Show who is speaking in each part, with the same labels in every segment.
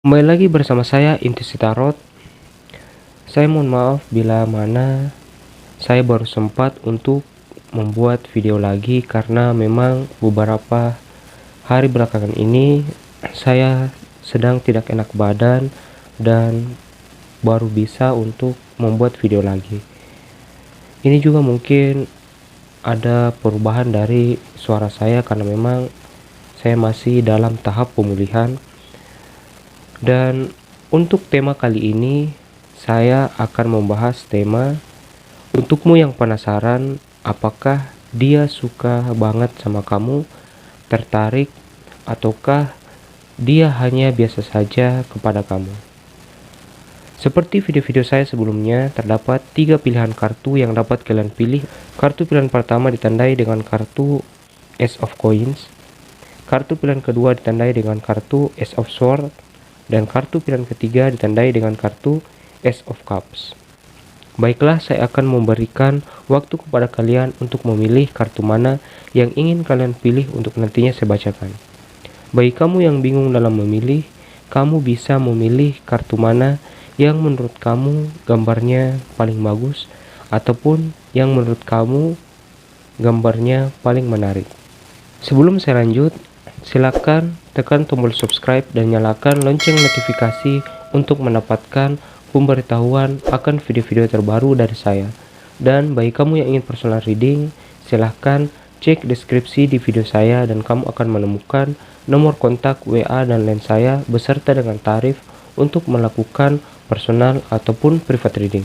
Speaker 1: Kembali lagi bersama saya Intusi Tarot. Saya mohon maaf bila mana saya baru sempat untuk membuat video lagi karena memang beberapa hari belakangan ini saya sedang tidak enak badan dan baru bisa untuk membuat video lagi. Ini juga mungkin ada perubahan dari suara saya karena memang saya masih dalam tahap pemulihan. Dan untuk tema kali ini saya akan membahas tema untukmu yang penasaran apakah dia suka banget sama kamu, tertarik, ataukah dia hanya biasa saja kepada kamu. Seperti video-video saya sebelumnya, terdapat 3 pilihan kartu yang dapat kalian pilih. Kartu pilihan pertama ditandai dengan kartu Ace of Coins, kartu pilihan kedua ditandai dengan kartu Ace of Swords, dan kartu pilihan ketiga ditandai dengan kartu Ace of Cups. Baiklah, saya akan memberikan waktu kepada kalian untuk memilih kartu mana yang ingin kalian pilih untuk nantinya saya bacakan. Bagi kamu yang bingung dalam memilih, kamu bisa memilih kartu mana yang menurut kamu gambarnya paling bagus ataupun yang menurut kamu gambarnya paling menarik. Sebelum saya lanjut, silakan tekan tombol subscribe dan nyalakan lonceng notifikasi untuk mendapatkan pemberitahuan akan video-video terbaru dari saya. Dan bagi kamu yang ingin personal reading, silahkan cek deskripsi di video saya dan kamu akan menemukan nomor kontak WA dan lain saya beserta dengan tarif untuk melakukan personal ataupun private reading.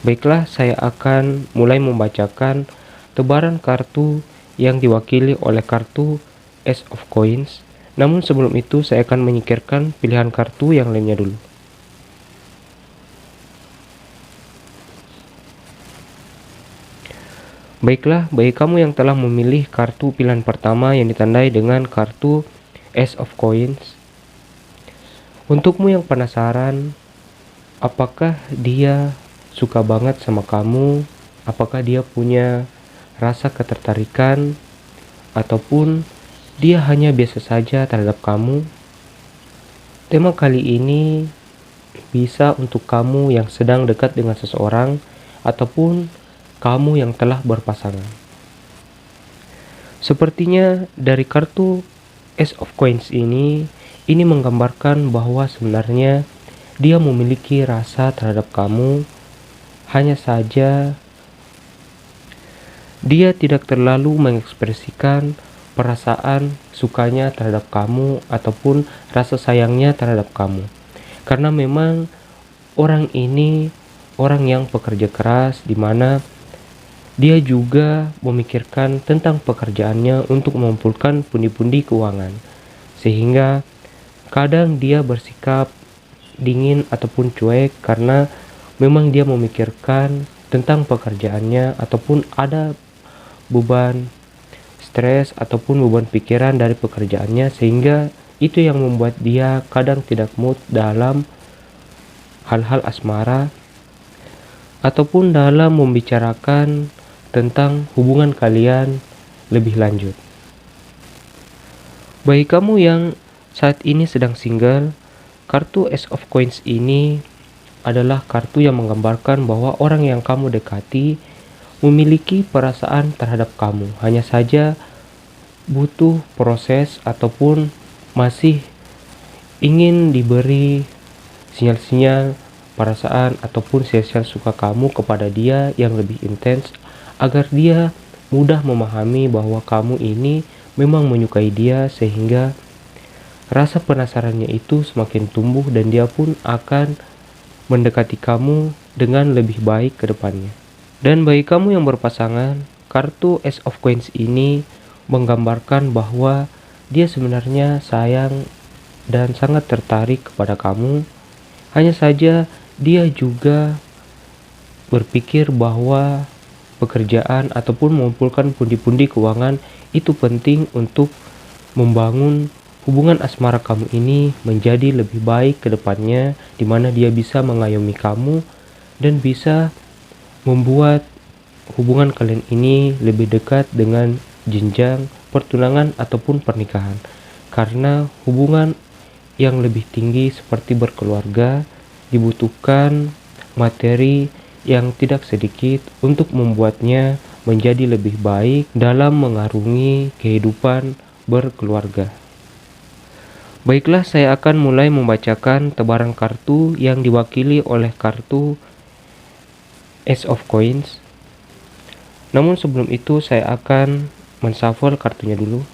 Speaker 1: Baiklah, saya akan mulai membacakan tebaran kartu yang diwakili oleh kartu Ace of Coins. Namun sebelum itu saya akan menyingkirkan pilihan kartu yang lainnya dulu. Baiklah, bagi kamu yang telah memilih kartu pilihan pertama yang ditandai dengan kartu Ace of Coins, untukmu yang penasaran, apakah dia suka banget sama kamu? Apakah dia punya rasa ketertarikan? Ataupun dia hanya biasa saja terhadap kamu? Tema kali ini bisa untuk kamu yang sedang dekat dengan seseorang ataupun kamu yang telah berpasangan. Sepertinya dari kartu Ace of Coins ini menggambarkan bahwa sebenarnya dia memiliki rasa terhadap kamu, hanya saja dia tidak terlalu mengekspresikan perasaan sukanya terhadap kamu ataupun rasa sayangnya terhadap kamu. Karena memang orang ini orang yang pekerja keras, di mana dia juga memikirkan tentang pekerjaannya untuk mengumpulkan pundi-pundi keuangan. Sehingga kadang dia bersikap dingin ataupun cuek karena memang dia memikirkan tentang pekerjaannya ataupun ada beban stres ataupun beban pikiran dari pekerjaannya, sehingga itu yang membuat dia kadang tidak mood dalam hal-hal asmara ataupun dalam membicarakan tentang hubungan kalian lebih lanjut. Bagi kamu yang saat ini sedang single, kartu Ace of Coins ini adalah kartu yang menggambarkan bahwa orang yang kamu dekati memiliki perasaan terhadap kamu, hanya saja butuh proses ataupun masih ingin diberi sinyal-sinyal perasaan ataupun sinyal suka kamu kepada dia yang lebih intens agar dia mudah memahami bahwa kamu ini memang menyukai dia, sehingga rasa penasarannya itu semakin tumbuh dan dia pun akan mendekati kamu dengan lebih baik ke depannya. Dan bagi kamu yang berpasangan, kartu Ace of Coins ini menggambarkan bahwa dia sebenarnya sayang dan sangat tertarik kepada kamu. Hanya saja dia juga berpikir bahwa pekerjaan ataupun mengumpulkan pundi-pundi keuangan itu penting untuk membangun hubungan asmara kamu ini menjadi lebih baik ke depannya, di mana dia bisa mengayomi kamu dan bisa membuat hubungan kalian ini lebih dekat dengan jenjang pertunangan ataupun pernikahan. Karena hubungan yang lebih tinggi seperti berkeluarga, dibutuhkan materi yang tidak sedikit untuk membuatnya menjadi lebih baik dalam mengarungi kehidupan berkeluarga. Baiklah, saya akan mulai membacakan tebaran kartu yang diwakili oleh kartu Ace of Coins. Namun sebelum itu saya akan menshuffle kartunya dulu.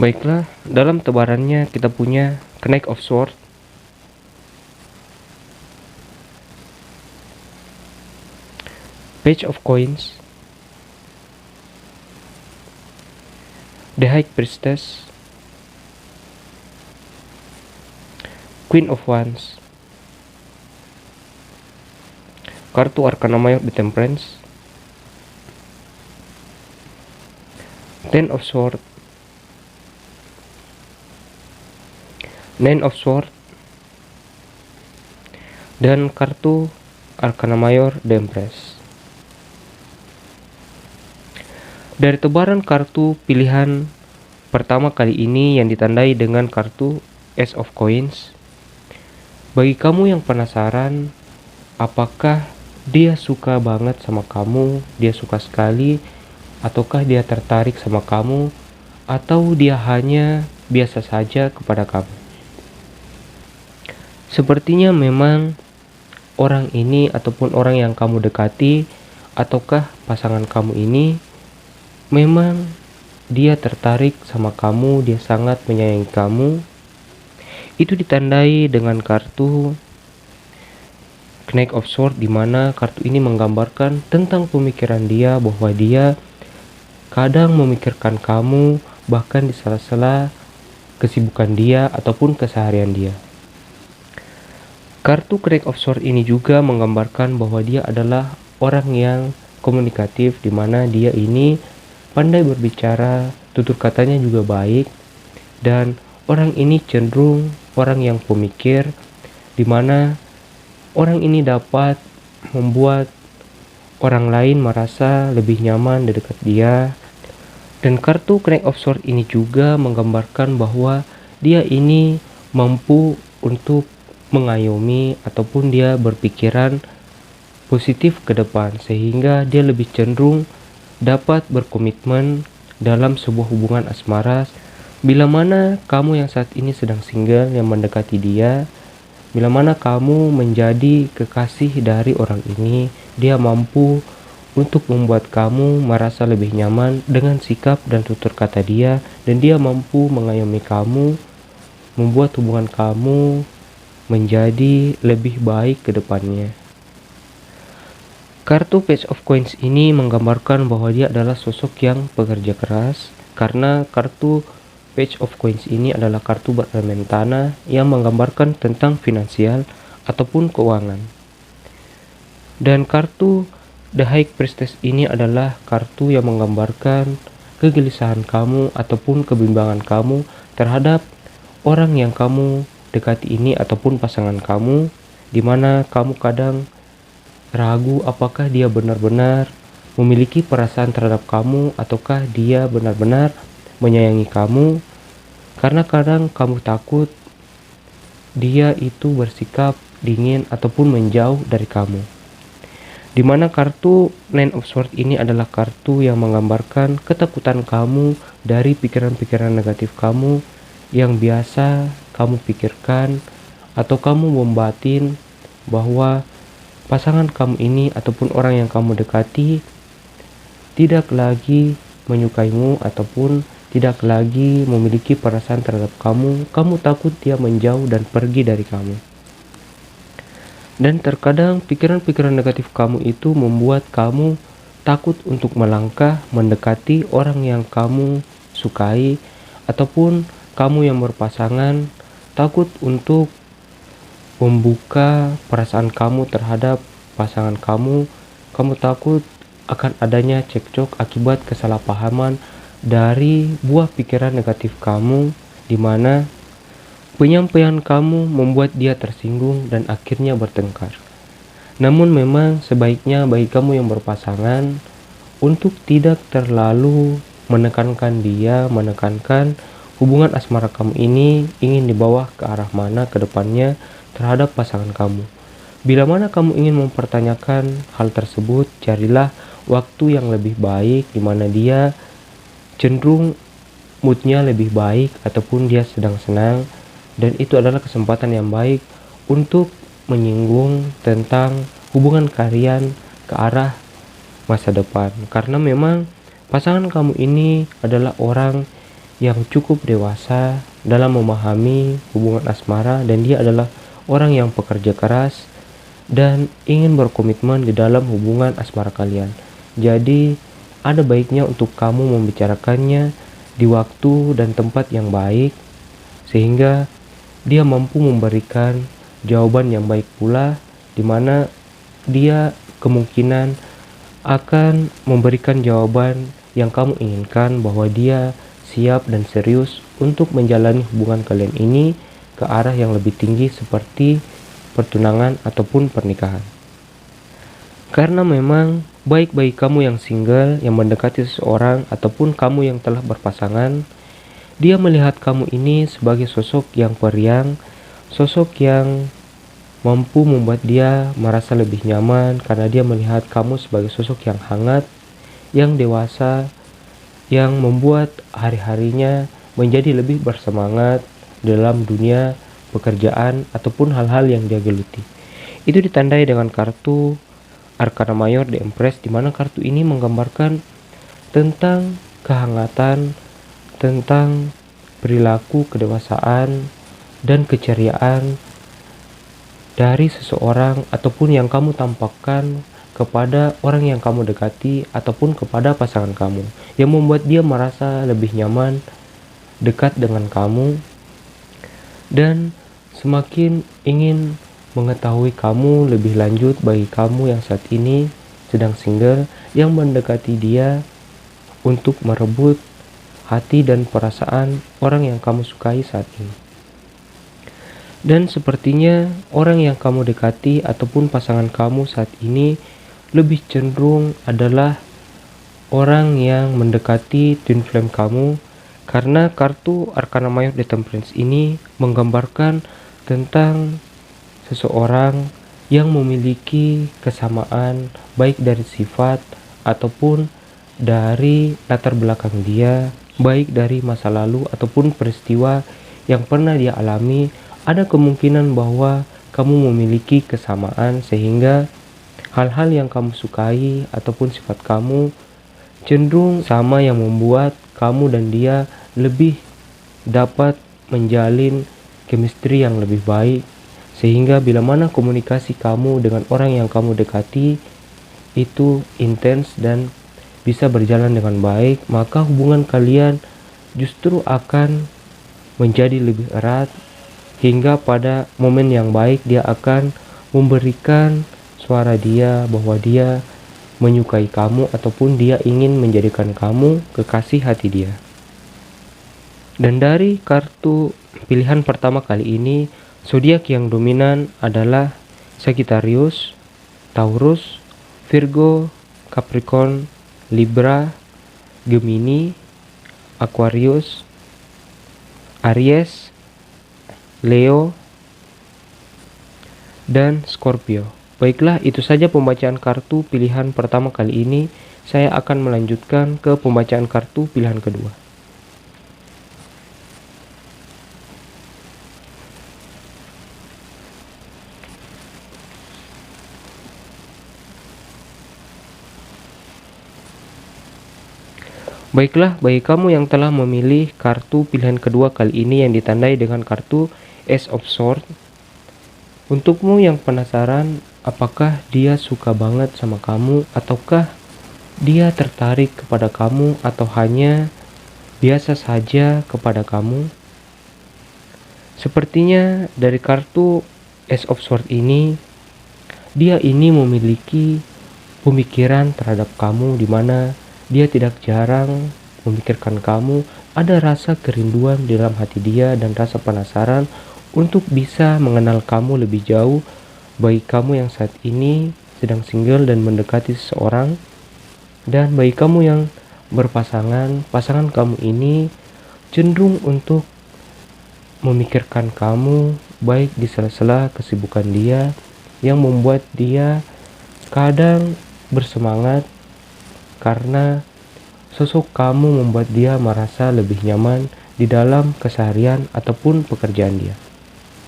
Speaker 1: Baiklah, dalam tebarannya kita punya Knight of Swords, Page of Coins, The High Priestess, Queen of Wands, kartu Arcana Mayor The Temperance, Ten of Swords, Nine of Swords, dan kartu Arcana Mayor The Empress. Dari tebaran kartu pilihan pertama kali ini yang ditandai dengan kartu Ace of Coins, bagi kamu yang penasaran apakah dia suka banget sama kamu, dia suka sekali, ataukah dia tertarik sama kamu, atau dia hanya biasa saja kepada kamu. Sepertinya memang orang ini ataupun orang yang kamu dekati ataukah pasangan kamu ini memang dia tertarik sama kamu, dia sangat menyayangi kamu. Itu ditandai dengan kartu Knight of Swords, di mana kartu ini menggambarkan tentang pemikiran dia, bahwa dia kadang memikirkan kamu bahkan di sela-sela kesibukan dia ataupun keseharian dia. Kartu Knight of Swords ini juga menggambarkan bahwa dia adalah orang yang komunikatif, di mana dia ini pandai berbicara, tutur katanya juga baik, dan orang ini cenderung orang yang pemikir, di mana orang ini dapat membuat orang lain merasa lebih nyaman di dekat dia. Dan kartu Knight of Swords ini juga menggambarkan bahwa dia ini mampu untuk mengayomi ataupun dia berpikiran positif ke depan, sehingga dia lebih cenderung dapat berkomitmen dalam sebuah hubungan asmara. Bila mana kamu yang saat ini sedang single yang mendekati dia, bila mana kamu menjadi kekasih dari orang ini, dia mampu untuk membuat kamu merasa lebih nyaman dengan sikap dan tutur kata dia, dan dia mampu mengayomi kamu, membuat hubungan kamu menjadi lebih baik ke depannya. Kartu Page of Coins ini menggambarkan bahwa dia adalah sosok yang pekerja keras, karena kartu Page of Coins ini adalah kartu berelemen tanah yang menggambarkan tentang finansial ataupun keuangan. Dan kartu The High Priestess ini adalah kartu yang menggambarkan kegelisahan kamu ataupun kebimbangan kamu terhadap orang yang kamu dekati ini ataupun pasangan kamu, di mana kamu kadang ragu apakah dia benar-benar memiliki perasaan terhadap kamu ataukah dia benar-benar menyayangi kamu, karena kadang kamu takut dia itu bersikap dingin ataupun menjauh dari kamu. Dimana kartu Nine of Swords ini adalah kartu yang menggambarkan ketakutan kamu dari pikiran-pikiran negatif kamu yang biasa kamu pikirkan atau kamu membatin bahwa pasangan kamu ini ataupun orang yang kamu dekati tidak lagi menyukaimu ataupun tidak lagi memiliki perasaan terhadap kamu, kamu takut dia menjauh dan pergi dari kamu. Dan terkadang pikiran-pikiran negatif kamu itu membuat kamu takut untuk melangkah mendekati orang yang kamu sukai, ataupun kamu yang berpasangan takut untuk membuka perasaan kamu terhadap pasangan kamu. Kamu takut akan adanya cekcok akibat kesalahpahaman dari buah pikiran negatif kamu, di mana penyampaian kamu membuat dia tersinggung dan akhirnya bertengkar. Namun memang sebaiknya bagi kamu yang berpasangan untuk tidak terlalu menekankan hubungan asmara kamu ini ingin dibawa ke arah mana ke depannya terhadap pasangan kamu. Bila mana kamu ingin mempertanyakan hal tersebut, carilah waktu yang lebih baik di mana dia cenderung moodnya lebih baik ataupun dia sedang senang, dan itu adalah kesempatan yang baik untuk menyinggung tentang hubungan kalian ke arah masa depan. Karena memang pasangan kamu ini adalah orang yang cukup dewasa dalam memahami hubungan asmara, dan dia adalah orang yang pekerja keras dan ingin berkomitmen di dalam hubungan asmara kalian. Jadi ada baiknya untuk kamu membicarakannya di waktu dan tempat yang baik, sehingga dia mampu memberikan jawaban yang baik pula, di mana dia kemungkinan akan memberikan jawaban yang kamu inginkan, bahwa dia siap dan serius untuk menjalani hubungan kalian ini ke arah yang lebih tinggi seperti pertunangan ataupun pernikahan. Karena memang baik bagi kamu yang single yang mendekati seseorang ataupun kamu yang telah berpasangan, dia melihat kamu ini sebagai sosok yang periang, sosok yang mampu membuat dia merasa lebih nyaman karena dia melihat kamu sebagai sosok yang hangat, yang dewasa, yang membuat hari-harinya menjadi lebih bersemangat dalam dunia pekerjaan ataupun hal-hal yang dia geluti. Itu ditandai dengan kartu Arkana Mayor The Empress, di mana kartu ini menggambarkan tentang kehangatan, tentang perilaku kedewasaan dan keceriaan dari seseorang ataupun yang kamu tampakkan kepada orang yang kamu dekati ataupun kepada pasangan kamu, yang membuat dia merasa lebih nyaman dekat dengan kamu dan semakin ingin mengetahui kamu lebih lanjut. Bagi kamu yang saat ini sedang single, yang mendekati dia untuk merebut hati dan perasaan orang yang kamu sukai saat ini. Dan sepertinya orang yang kamu dekati ataupun pasangan kamu saat ini lebih cenderung adalah orang yang mendekati twin flame kamu, karena kartu Arkana Mayor The Temperance ini menggambarkan tentang seseorang yang memiliki kesamaan baik dari sifat ataupun dari latar belakang dia, baik dari masa lalu ataupun peristiwa yang pernah dia alami. Ada kemungkinan bahwa kamu memiliki kesamaan, sehingga hal-hal yang kamu sukai ataupun sifat kamu cenderung sama, yang membuat kamu dan dia lebih dapat menjalin chemistry yang lebih baik, sehingga bila mana komunikasi kamu dengan orang yang kamu dekati itu intens dan bisa berjalan dengan baik, maka hubungan kalian justru akan menjadi lebih erat, hingga pada momen yang baik dia akan memberikan suara dia bahwa dia menyukai kamu ataupun dia ingin menjadikan kamu kekasih hati dia. Dan dari kartu pilihan pertama kali ini, zodiak yang dominan adalah Sagittarius, Taurus, Virgo, Capricorn, Libra, Gemini, Aquarius, Aries, Leo, dan Scorpio. Baiklah, itu saja pembacaan kartu pilihan pertama kali ini. Saya akan melanjutkan ke pembacaan kartu pilihan kedua. Baiklah, bagi kamu yang telah memilih kartu pilihan kedua kali ini yang ditandai dengan kartu Ace of Swords, untukmu yang penasaran apakah dia suka banget sama kamu, ataukah dia tertarik kepada kamu, atau hanya biasa saja kepada kamu. Sepertinya dari kartu Ace of Swords ini, dia ini memiliki pemikiran terhadap kamu, di mana dia tidak jarang memikirkan kamu. Ada rasa kerinduan di dalam hati dia dan rasa penasaran untuk bisa mengenal kamu lebih jauh. Bagi kamu yang saat ini sedang single dan mendekati seseorang, dan bagi kamu yang berpasangan, pasangan kamu ini cenderung untuk memikirkan kamu baik di sela-sela kesibukan dia, yang membuat dia kadang bersemangat karena sosok kamu membuat dia merasa lebih nyaman di dalam keseharian ataupun pekerjaan dia.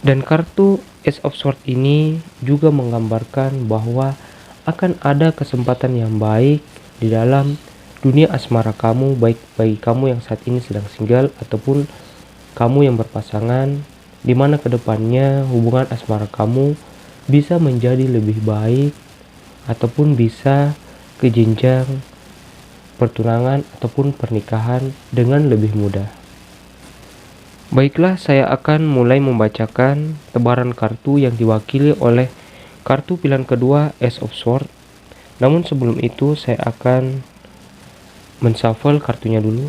Speaker 1: Dan kartu Ace of Swords ini juga menggambarkan bahwa akan ada kesempatan yang baik di dalam dunia asmara kamu, baik bagi kamu yang saat ini sedang single ataupun kamu yang berpasangan, di mana kedepannya hubungan asmara kamu bisa menjadi lebih baik ataupun bisa ke jenjang pertunangan ataupun pernikahan dengan lebih mudah. Baiklah, saya akan mulai membacakan tebaran kartu yang diwakili oleh kartu pilihan kedua Ace of Swords. Namun sebelum itu saya akan menshuffle kartunya dulu.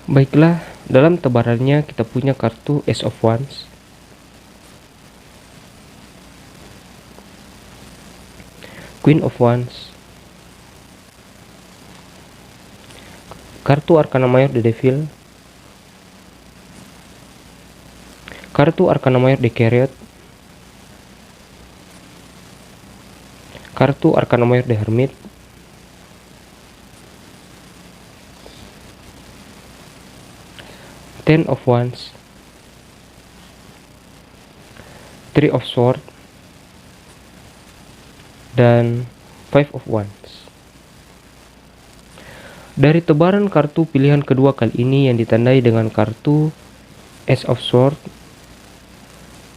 Speaker 1: Baiklah, dalam tebarannya kita punya kartu Ace of Wands, Queen of Wands, kartu Arcana Mayor The Devil, kartu Arcana Mayor The Chariot, kartu Arcana Mayor The Hermit, Ten of Wands, Three of Swords, dan Five of Wands. Dari tebaran kartu pilihan kedua kali ini yang ditandai dengan kartu Ace of Swords,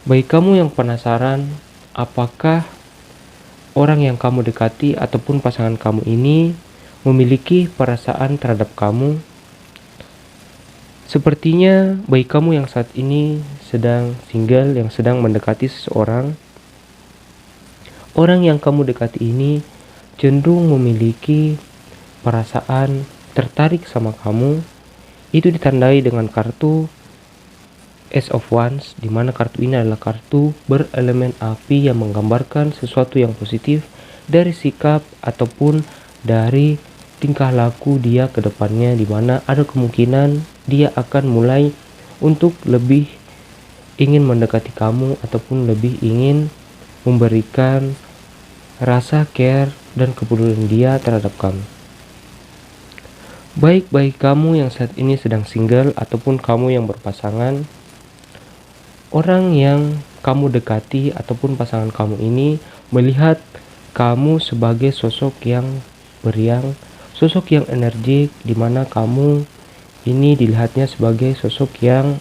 Speaker 1: bagi kamu yang penasaran apakah orang yang kamu dekati ataupun pasangan kamu ini memiliki perasaan terhadap kamu, sepertinya bagi kamu yang saat ini sedang single, yang sedang mendekati seseorang, orang yang kamu dekati ini cenderung memiliki perasaan tertarik sama kamu. Itu ditandai dengan kartu Ace of Wands, di mana kartu ini adalah kartu berelemen api yang menggambarkan sesuatu yang positif dari sikap ataupun dari tingkah laku dia ke depannya, di mana ada kemungkinan dia akan mulai untuk lebih ingin mendekati kamu ataupun lebih ingin memberikan rasa care dan kepedulian dia terhadap kamu. Baik bagi kamu yang saat ini sedang single ataupun kamu yang berpasangan, orang yang kamu dekati ataupun pasangan kamu ini melihat kamu sebagai sosok yang beriang, sosok yang energik, di mana kamu ini dilihatnya sebagai sosok yang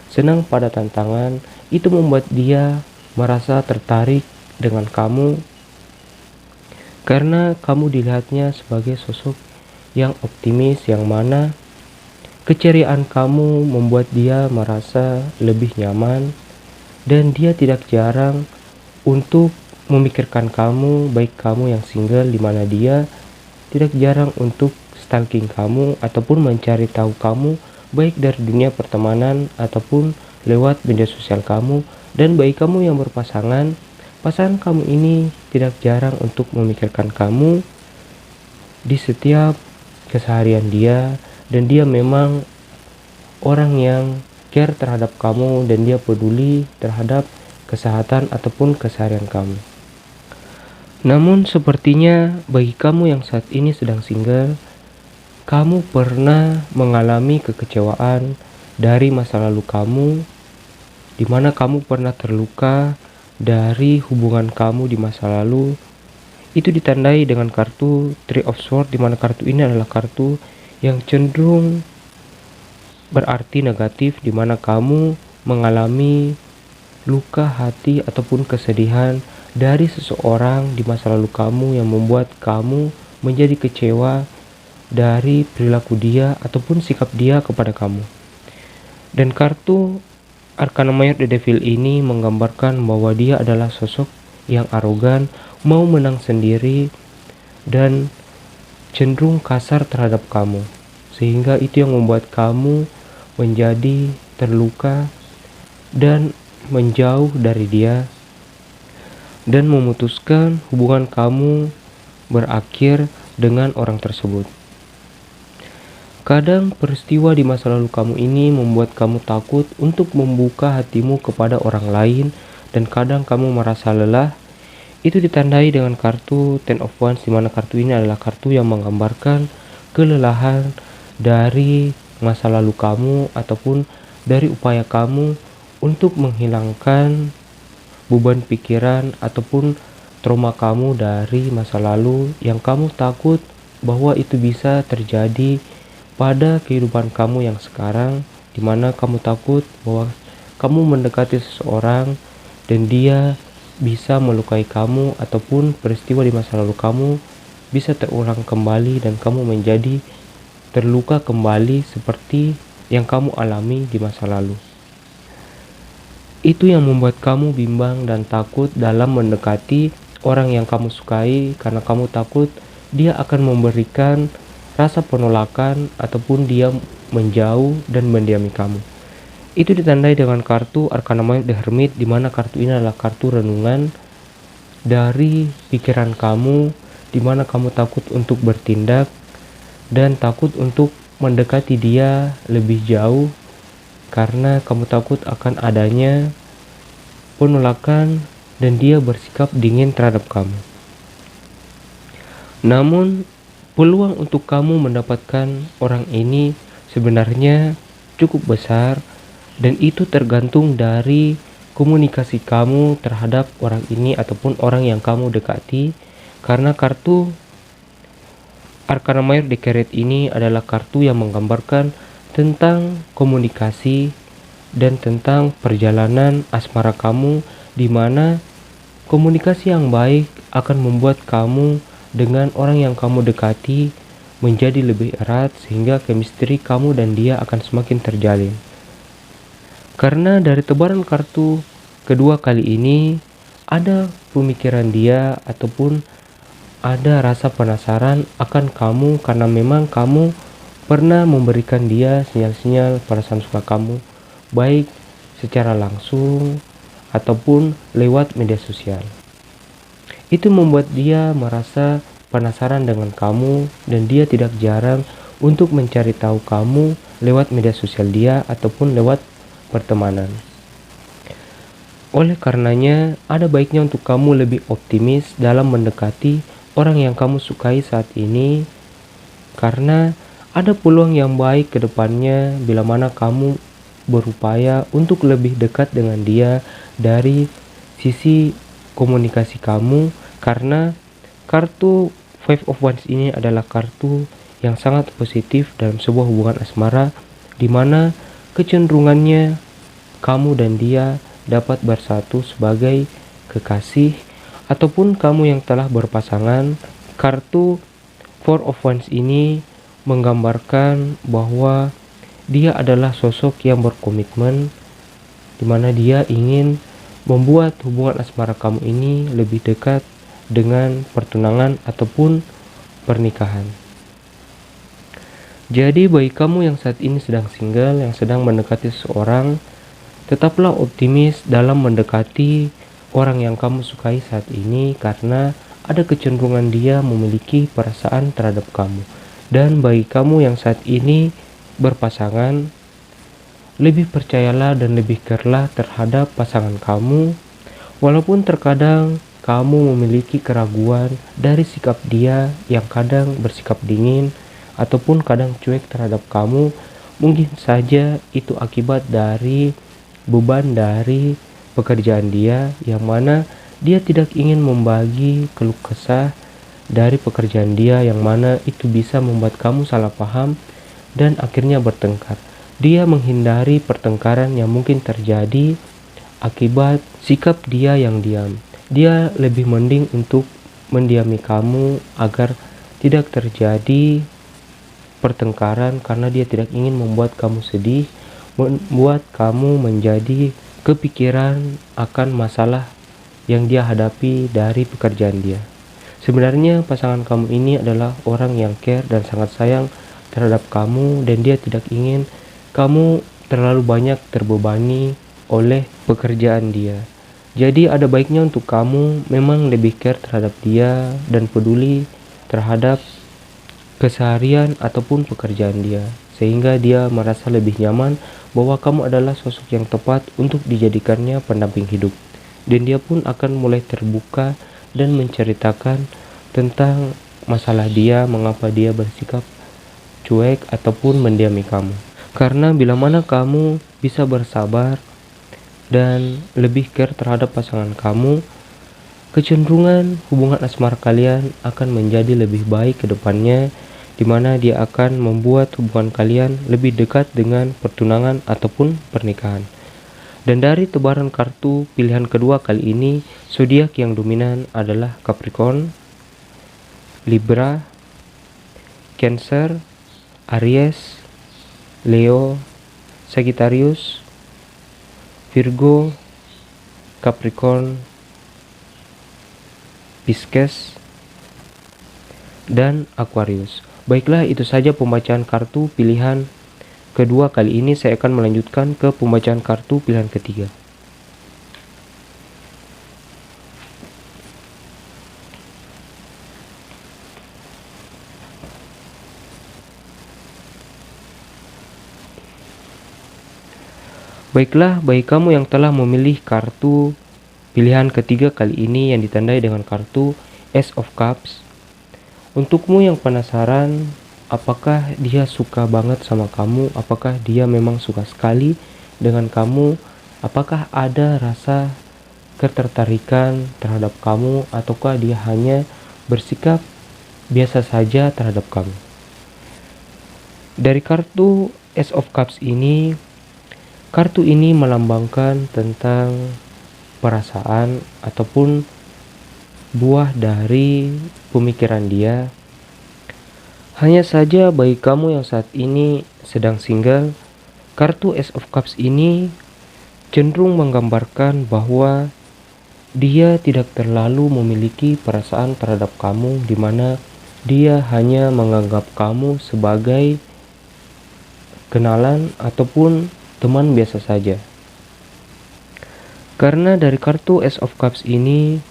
Speaker 1: senang pada tantangan. Itu membuat dia merasa tertarik dengan kamu karena kamu dilihatnya sebagai sosok yang optimis, yang mana Keceriaan kamu membuat dia merasa lebih nyaman dan dia tidak jarang untuk memikirkan kamu, baik kamu yang single di mana dia tidak jarang untuk stalking kamu ataupun mencari tahu kamu baik dari dunia pertemanan ataupun lewat media sosial kamu. Dan bagi kamu yang berpasangan, pasangan kamu ini tidak jarang untuk memikirkan kamu di setiap keseharian dia, dan dia memang orang yang care terhadap kamu dan dia peduli terhadap kesehatan ataupun keseharian kamu. Namun sepertinya bagi kamu yang saat ini sedang single, kamu pernah mengalami kekecewaan dari masa lalu kamu, di mana kamu pernah terluka dari hubungan kamu di masa lalu. Itu ditandai dengan kartu Three of Swords, di mana kartu ini adalah kartu yang cenderung berarti negatif, di mana kamu mengalami luka hati ataupun kesedihan dari seseorang di masa lalu kamu yang membuat kamu menjadi kecewa dari perilaku dia ataupun sikap dia kepada kamu. Dan kartu Arcana Mayor The Devil ini menggambarkan bahwa dia adalah sosok yang arogan, mau menang sendiri, dan cenderung kasar terhadap kamu. Sehingga itu yang membuat kamu menjadi terluka dan menjauh dari dia dan memutuskan hubungan kamu berakhir dengan orang tersebut. Kadang peristiwa di masa lalu kamu ini membuat kamu takut untuk membuka hatimu kepada orang lain, dan kadang kamu merasa lelah. Itu ditandai dengan kartu Ten of Wands, di mana kartu ini adalah kartu yang menggambarkan kelelahan dari masa lalu kamu ataupun dari upaya kamu untuk menghilangkan beban pikiran ataupun trauma kamu dari masa lalu yang kamu takut bahwa itu bisa terjadi pada kehidupan kamu yang sekarang, di mana kamu takut bahwa kamu mendekati seseorang dan dia bisa melukai kamu ataupun peristiwa di masa lalu kamu bisa terulang kembali dan kamu menjadi terluka kembali seperti yang kamu alami di masa lalu. Itu yang membuat kamu bimbang dan takut dalam mendekati orang yang kamu sukai, karena kamu takut dia akan memberikan rasa penolakan ataupun dia menjauh dan mendiami kamu. Itu ditandai dengan kartu Arcana Mayor The Hermit, di mana kartu ini adalah kartu renungan dari pikiran kamu, di mana kamu takut untuk bertindak dan takut untuk mendekati dia lebih jauh karena kamu takut akan adanya penolakan dan dia bersikap dingin terhadap kamu. Namun peluang untuk kamu mendapatkan orang ini sebenarnya cukup besar, dan itu tergantung dari komunikasi kamu terhadap orang ini ataupun orang yang kamu dekati. Karena kartu Arcana Mayor The Carrot ini adalah kartu yang menggambarkan tentang komunikasi dan tentang perjalanan asmara kamu, di mana komunikasi yang baik akan membuat kamu dengan orang yang kamu dekati menjadi lebih erat, sehingga chemistry kamu dan dia akan semakin terjalin. Karena dari tebaran kartu kedua kali ini ada pemikiran dia ataupun ada rasa penasaran akan kamu, karena memang kamu pernah memberikan dia sinyal-sinyal perasaan suka kamu, baik secara langsung ataupun lewat media sosial. Itu membuat dia merasa penasaran dengan kamu, dan dia tidak jarang untuk mencari tahu kamu lewat media sosial dia ataupun lewat pertemanan. Oleh karenanya, ada baiknya untuk kamu lebih optimis dalam mendekati orang yang kamu sukai saat ini, karena ada peluang yang baik ke depannya bila mana kamu berupaya untuk lebih dekat dengan dia dari sisi komunikasi kamu. Karena kartu Five of Wands ini adalah kartu yang sangat positif dalam sebuah hubungan asmara, di mana kecenderungannya kamu dan dia dapat bersatu sebagai kekasih ataupun kamu yang telah berpasangan. Kartu Four of Wands ini menggambarkan bahwa dia adalah sosok yang berkomitmen, di mana dia ingin membuat hubungan asmara kamu ini lebih dekat dengan pertunangan ataupun pernikahan. Jadi bagi kamu yang saat ini sedang single, yang sedang mendekati seseorang, tetaplah optimis dalam mendekati orang yang kamu sukai saat ini, karena ada kecenderungan dia memiliki perasaan terhadap kamu. Dan bagi kamu yang saat ini berpasangan, lebih percayalah dan lebih care-lah terhadap pasangan kamu, walaupun terkadang kamu memiliki keraguan dari sikap dia yang kadang bersikap dingin ataupun kadang cuek terhadap kamu. Mungkin saja itu akibat dari beban dari pekerjaan dia, yang mana dia tidak ingin membagi keluh kesah dari pekerjaan dia, yang mana itu bisa membuat kamu salah paham dan akhirnya bertengkar. Dia menghindari pertengkaran yang mungkin terjadi akibat sikap dia yang diam. Dia lebih mending untuk mendiami kamu agar tidak terjadi pertengkaran, karena dia tidak ingin membuat kamu sedih, membuat kamu menjadi kepikiran akan masalah yang dia hadapi dari pekerjaan dia. Sebenarnya pasangan kamu ini adalah orang yang care dan sangat sayang terhadap kamu, dan dia tidak ingin kamu terlalu banyak terbebani oleh pekerjaan dia. Jadi ada baiknya untuk kamu memang lebih care terhadap dia dan peduli terhadap keseharian ataupun pekerjaan dia, sehingga dia merasa lebih nyaman bahwa kamu adalah sosok yang tepat untuk dijadikannya pendamping hidup. Dan dia pun akan mulai terbuka dan menceritakan tentang masalah dia, mengapa dia bersikap cuek ataupun mendiami kamu. Karena bila mana kamu bisa bersabar dan lebih care terhadap pasangan kamu, kecenderungan hubungan asmara kalian akan menjadi lebih baik ke depannya, di mana dia akan membuat hubungan kalian lebih dekat dengan pertunangan ataupun pernikahan. Dan dari tebaran kartu pilihan kedua kali ini, zodiak yang dominan adalah Capricorn, Libra, Cancer, Aries, Leo, Sagittarius, Virgo, Capricorn, Pisces, dan Aquarius. Baiklah, itu saja pembacaan kartu pilihan kedua. Kali ini saya akan melanjutkan ke pembacaan kartu pilihan ketiga. Baiklah, bagi kamu yang telah memilih kartu pilihan ketiga kali ini yang ditandai dengan kartu Ace of Cups, untukmu yang penasaran apakah dia suka banget sama kamu, apakah dia memang suka sekali dengan kamu, apakah ada rasa ketertarikan terhadap kamu, ataukah dia hanya bersikap biasa saja terhadap kamu. Dari kartu Ace of Cups ini, kartu ini melambangkan tentang perasaan ataupun buah dari pemikiran dia. Hanya saja bagi kamu yang saat ini sedang single, kartu Ace of Cups ini cenderung menggambarkan bahwa dia tidak terlalu memiliki perasaan terhadap kamu, di mana dia hanya menganggap kamu sebagai kenalan ataupun teman biasa saja. Karena dari kartu Ace of Cups ini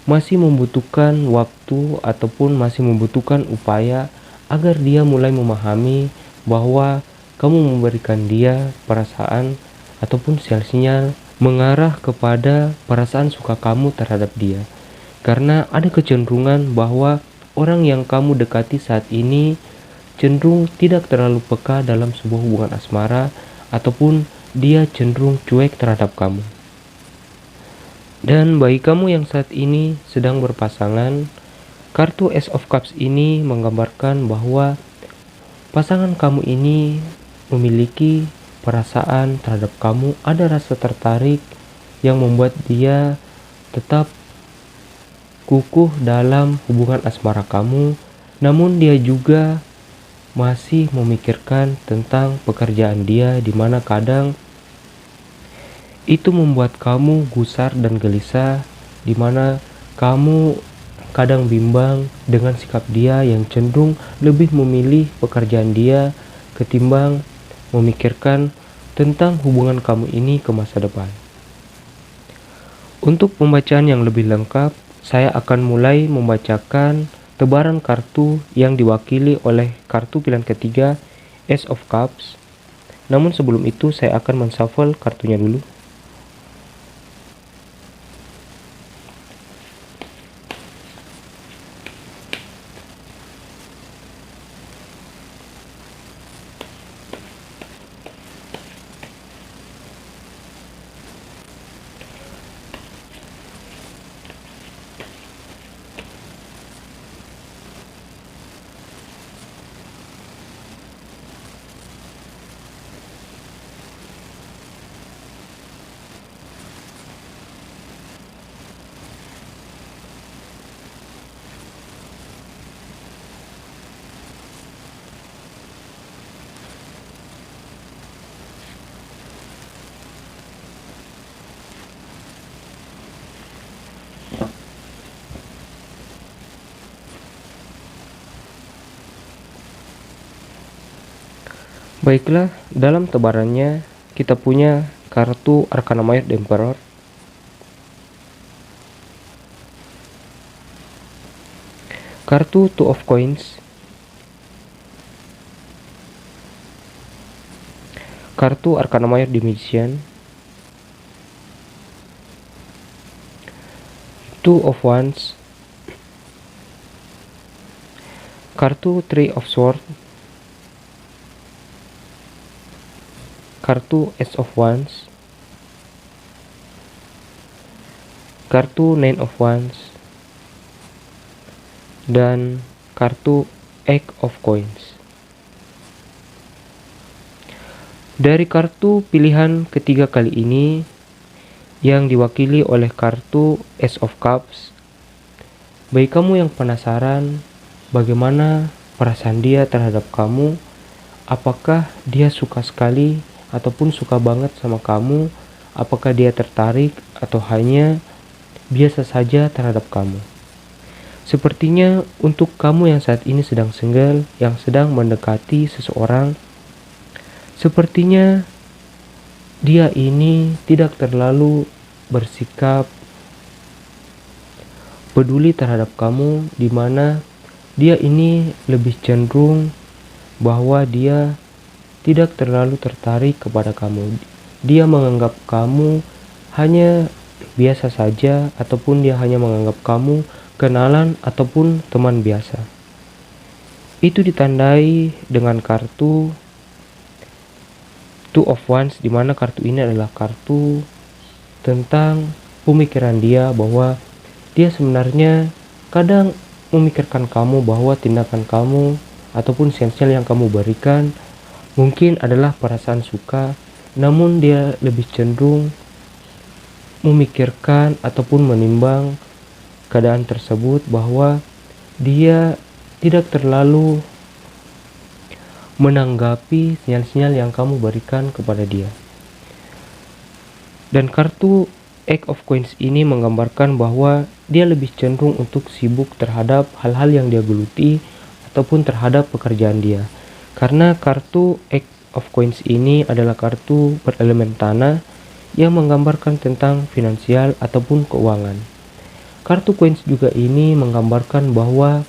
Speaker 1: masih membutuhkan waktu ataupun masih membutuhkan upaya agar dia mulai memahami bahwa kamu memberikan dia perasaan ataupun sinyal-sinyal mengarah kepada perasaan suka kamu terhadap dia. Karena ada kecenderungan bahwa orang yang kamu dekati saat ini cenderung tidak terlalu peka dalam sebuah hubungan asmara, ataupun dia cenderung cuek terhadap kamu. Dan bagi kamu yang saat ini sedang berpasangan, kartu Ace of Cups ini menggambarkan bahwa pasangan kamu ini memiliki perasaan terhadap kamu, ada rasa tertarik yang membuat dia tetap kukuh dalam hubungan asmara kamu. Namun dia juga masih memikirkan tentang pekerjaan dia, di mana kadang itu membuat kamu gusar dan gelisah, di mana kamu kadang bimbang dengan sikap dia yang cenderung lebih memilih pekerjaan dia ketimbang memikirkan tentang hubungan kamu ini ke masa depan. Untuk pembacaan yang lebih lengkap, saya akan mulai membacakan tebaran kartu yang diwakili oleh kartu pilihan ketiga, Ace of Cups. Namun sebelum itu saya akan menshuffle kartunya dulu. Baiklah, dalam tebarannya kita punya kartu Arcana Mayor The Emperor, kartu Two of Coins, kartu Arcana Mayor The Magician, Two of Wands, kartu Three of Swords, kartu Ace of Wands, kartu Nine of Wands, dan kartu Eight of Coins. Dari kartu pilihan ketiga kali ini yang diwakili oleh kartu Ace of Cups, bagi kamu yang penasaran bagaimana perasaan dia terhadap kamu, apakah dia suka sekali ataupun suka banget sama kamu, apakah dia tertarik atau hanya biasa saja terhadap kamu. Sepertinya untuk kamu yang saat ini sedang single, yang sedang mendekati seseorang, sepertinya dia ini tidak terlalu bersikap peduli terhadap kamu, di mana dia ini lebih cenderung bahwa dia tidak terlalu tertarik kepada kamu. Dia menganggap kamu hanya biasa saja, ataupun dia hanya menganggap kamu kenalan ataupun teman biasa. Itu ditandai dengan kartu Two of Wands, di mana kartu ini adalah kartu tentang pemikiran dia, bahwa dia sebenarnya kadang memikirkan kamu, bahwa tindakan kamu ataupun sinyal yang kamu berikan mungkin adalah perasaan suka, namun dia lebih cenderung memikirkan ataupun menimbang keadaan tersebut, bahwa dia tidak terlalu menanggapi sinyal-sinyal yang kamu berikan kepada dia. Dan kartu Eight of Coins ini menggambarkan bahwa dia lebih cenderung untuk sibuk terhadap hal-hal yang dia geluti ataupun terhadap pekerjaan dia. Karena kartu Eight of Coins ini adalah kartu berelemen tanah yang menggambarkan tentang finansial ataupun keuangan. Kartu Coins juga ini menggambarkan bahwa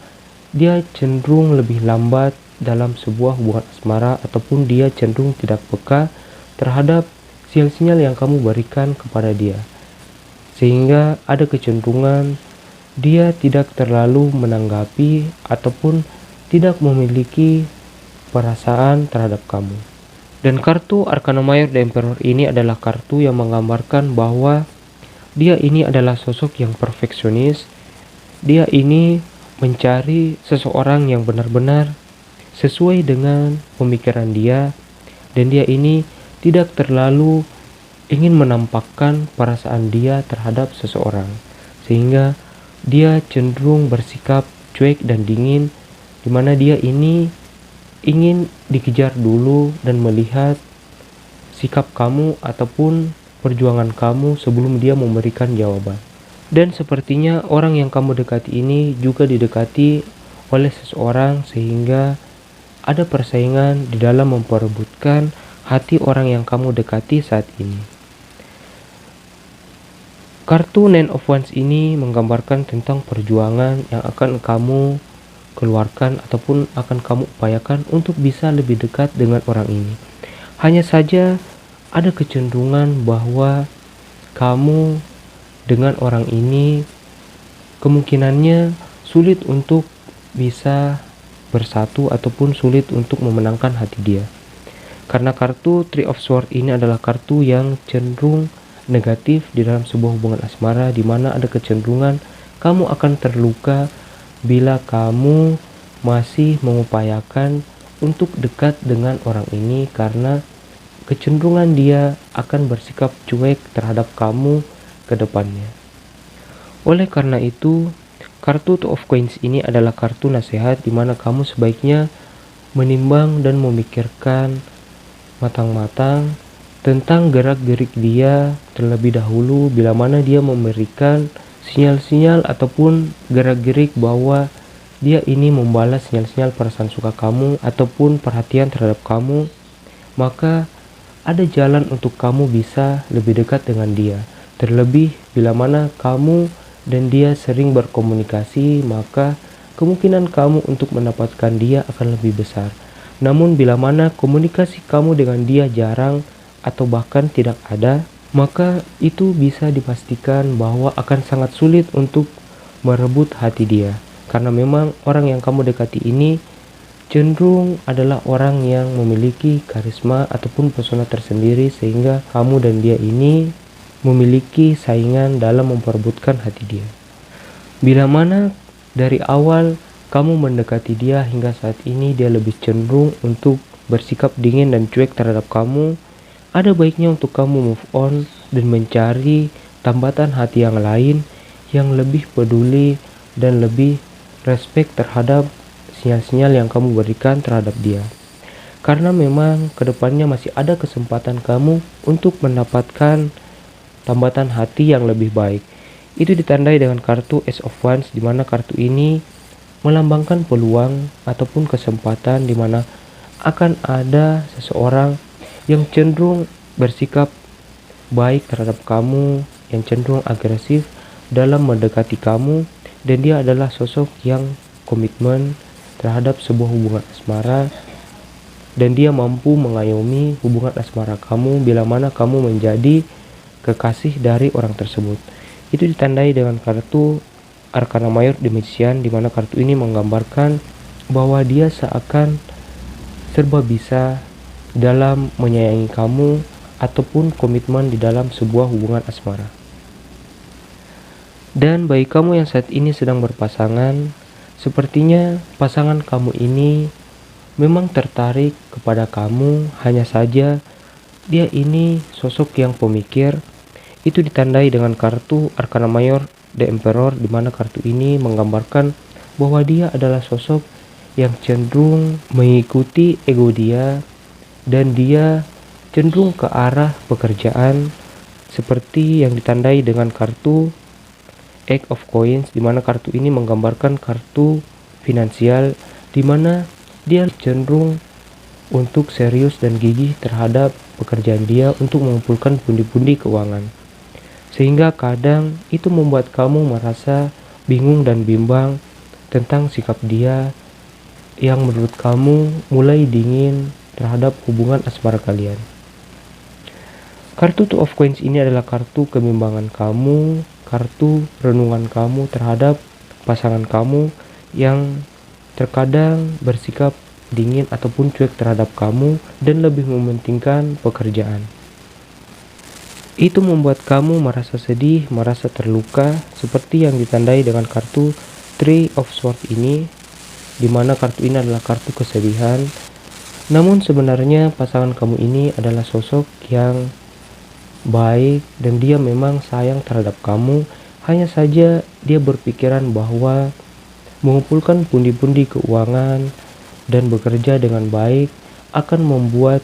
Speaker 1: dia cenderung lebih lambat dalam sebuah hubungan asmara, ataupun dia cenderung tidak peka terhadap sinyal-sinyal yang kamu berikan kepada dia, sehingga ada kecenderungan dia tidak terlalu menanggapi ataupun tidak memiliki perasaan terhadap kamu. Dan kartu Arcana Mayor The Emperor ini adalah kartu yang menggambarkan bahwa dia ini adalah sosok yang perfeksionis. Dia ini mencari seseorang yang benar-benar sesuai dengan pemikiran dia, dan dia ini tidak terlalu ingin menampakkan perasaan dia terhadap seseorang, sehingga dia cenderung bersikap cuek dan dingin, di mana dia ini ingin dikejar dulu dan melihat sikap kamu ataupun perjuangan kamu sebelum dia memberikan jawaban. Dan sepertinya orang yang kamu dekati ini juga didekati oleh seseorang sehingga ada persaingan di dalam memperebutkan hati orang yang kamu dekati saat ini. Kartu Nine of Wands ini menggambarkan tentang perjuangan yang akan kamu keluarkan ataupun akan kamu upayakan untuk bisa lebih dekat dengan orang ini. Hanya saja ada kecenderungan bahwa kamu dengan orang ini kemungkinannya sulit untuk bisa bersatu ataupun sulit untuk memenangkan hati dia. Karena kartu Three of Swords ini adalah kartu yang cenderung negatif di dalam sebuah hubungan asmara, di mana ada kecenderungan kamu akan terluka bila kamu masih mengupayakan untuk dekat dengan orang ini, karena kecenderungan dia akan bersikap cuek terhadap kamu ke depannya. Oleh karena itu, kartu Two of Coins ini adalah kartu nasihat di mana kamu sebaiknya menimbang dan memikirkan matang-matang tentang gerak-gerik dia terlebih dahulu bila mana dia memberikan sinyal-sinyal ataupun gerak-gerik bahwa dia ini membalas sinyal-sinyal perasaan suka kamu ataupun perhatian terhadap kamu, maka ada jalan untuk kamu bisa lebih dekat dengan dia. Terlebih bila mana kamu dan dia sering berkomunikasi, maka kemungkinan kamu untuk mendapatkan dia akan lebih besar. Namun bila mana komunikasi kamu dengan dia jarang atau bahkan tidak ada, maka itu bisa dipastikan bahwa akan sangat sulit untuk merebut hati dia. Karena memang orang yang kamu dekati ini cenderung adalah orang yang memiliki karisma ataupun pesona tersendiri, sehingga kamu dan dia ini memiliki saingan dalam memperebutkan hati dia. Bila mana dari awal kamu mendekati dia hingga saat ini dia lebih cenderung untuk bersikap dingin dan cuek terhadap kamu, ada baiknya untuk kamu move on dan mencari tambatan hati yang lain yang lebih peduli dan lebih respect terhadap sinyal-sinyal yang kamu berikan terhadap dia. Karena memang kedepannya masih ada kesempatan kamu untuk mendapatkan tambatan hati yang lebih baik. Itu ditandai dengan kartu Ace of Wands, di mana kartu ini melambangkan peluang ataupun kesempatan di mana akan ada seseorang yang cenderung bersikap baik terhadap kamu, yang cenderung agresif dalam mendekati kamu, dan dia adalah sosok yang komitmen terhadap sebuah hubungan asmara, dan dia mampu mengayomi hubungan asmara kamu bila mana kamu menjadi kekasih dari orang tersebut. Itu ditandai dengan kartu Arcana Mayor The Magician, di mana kartu ini menggambarkan bahwa dia seakan serba bisa dalam menyayangi kamu ataupun komitmen di dalam sebuah hubungan asmara. Dan bagi kamu yang saat ini sedang berpasangan, sepertinya pasangan kamu ini memang tertarik kepada kamu, hanya saja dia ini sosok yang pemikir. Itu ditandai dengan kartu Arcana Mayor The Emperor, di mana kartu ini menggambarkan bahwa dia adalah sosok yang cenderung mengikuti ego dia, dan dia cenderung ke arah pekerjaan, seperti yang ditandai dengan kartu Eight of Coins, di mana kartu ini menggambarkan kartu finansial, di mana dia cenderung untuk serius dan gigih terhadap pekerjaan dia untuk mengumpulkan pundi-pundi keuangan. Sehingga kadang itu membuat kamu merasa bingung dan bimbang tentang sikap dia yang menurut kamu mulai dingin terhadap hubungan asmara kalian. Kartu Two of Coins ini adalah kartu kebimbangan kamu, kartu renungan kamu terhadap pasangan kamu yang terkadang bersikap dingin ataupun cuek terhadap kamu dan lebih mementingkan pekerjaan. Itu membuat kamu merasa sedih, merasa terluka, seperti yang ditandai dengan kartu Three of Swords ini, di mana kartu ini adalah kartu kesedihan. Namun sebenarnya pasangan kamu ini adalah sosok yang baik dan dia memang sayang terhadap kamu. Hanya saja dia berpikiran bahwa mengumpulkan pundi-pundi keuangan dan bekerja dengan baik akan membuat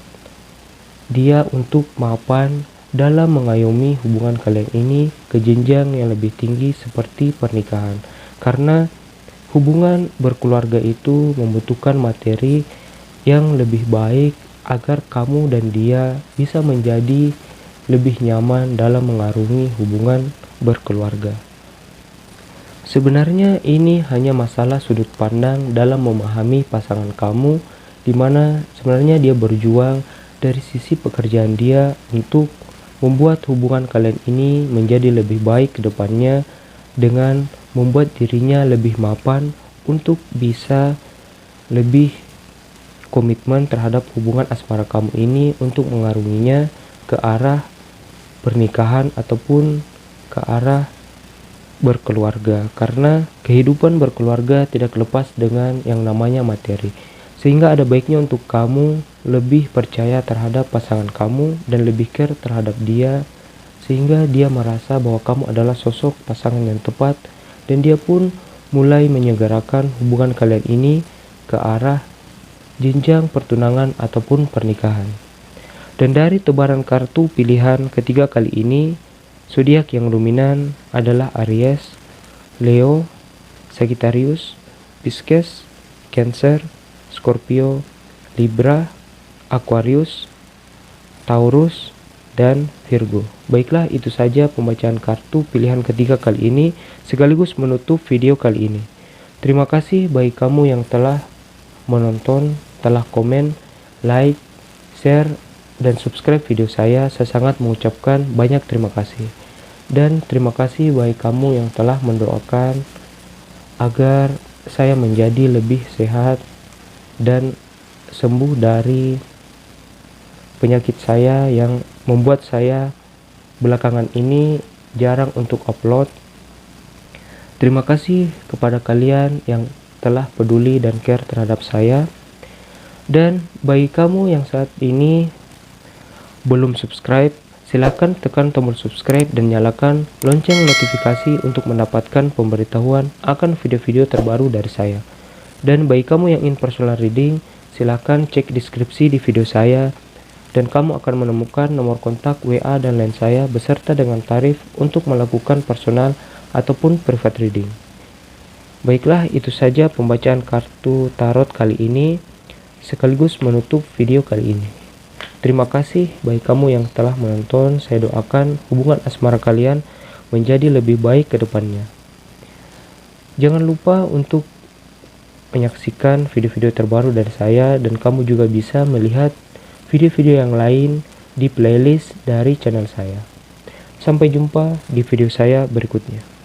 Speaker 1: dia untuk mapan dalam mengayomi hubungan kalian ini ke jenjang yang lebih tinggi seperti pernikahan. Karena hubungan berkeluarga itu membutuhkan materi yang lebih baik agar kamu dan dia bisa menjadi lebih nyaman dalam mengarungi hubungan berkeluarga. Sebenarnya ini hanya masalah sudut pandang dalam memahami pasangan kamu, di mana sebenarnya dia berjuang dari sisi pekerjaan dia untuk membuat hubungan kalian ini menjadi lebih baik ke depannya dengan membuat dirinya lebih mapan untuk bisa lebih komitmen terhadap hubungan asmara kamu ini untuk mengarunginya ke arah pernikahan ataupun ke arah berkeluarga, karena kehidupan berkeluarga tidak lepas dengan yang namanya materi. Sehingga ada baiknya untuk kamu lebih percaya terhadap pasangan kamu dan lebih care terhadap dia, sehingga dia merasa bahwa kamu adalah sosok pasangan yang tepat dan dia pun mulai menyegerakan hubungan kalian ini ke arah jenjang pertunangan ataupun pernikahan. Dan dari tebaran kartu pilihan ketiga kali ini, zodiak yang dominan adalah Aries, Leo, Sagittarius, Pisces, Cancer, Scorpio, Libra, Aquarius, Taurus, dan Virgo. Baiklah, itu saja pembacaan kartu pilihan ketiga kali ini sekaligus menutup video kali ini. Terima kasih bagi kamu yang telah menonton, telah komen, like, share, dan subscribe video saya sangat mengucapkan banyak terima kasih. Dan terima kasih bagi kamu yang telah mendoakan agar saya menjadi lebih sehat dan sembuh dari penyakit saya yang membuat saya belakangan ini jarang untuk upload. Terima kasih kepada kalian yang telah peduli dan care terhadap saya. Dan bagi kamu yang saat ini belum subscribe, silakan tekan tombol subscribe dan nyalakan lonceng notifikasi untuk mendapatkan pemberitahuan akan video-video terbaru dari saya. Dan bagi kamu yang ingin personal reading, silakan cek deskripsi di video saya dan kamu akan menemukan nomor kontak WA dan line saya beserta dengan tarif untuk melakukan personal ataupun private reading. Baiklah, itu saja pembacaan kartu tarot kali ini sekaligus menutup video kali ini. Terima kasih bagi kamu yang telah menonton. Saya doakan hubungan asmara kalian menjadi lebih baik ke depannya. Jangan lupa untuk menyaksikan video-video terbaru dari saya dan kamu juga bisa melihat video-video yang lain di playlist dari channel saya. Sampai jumpa di video saya berikutnya.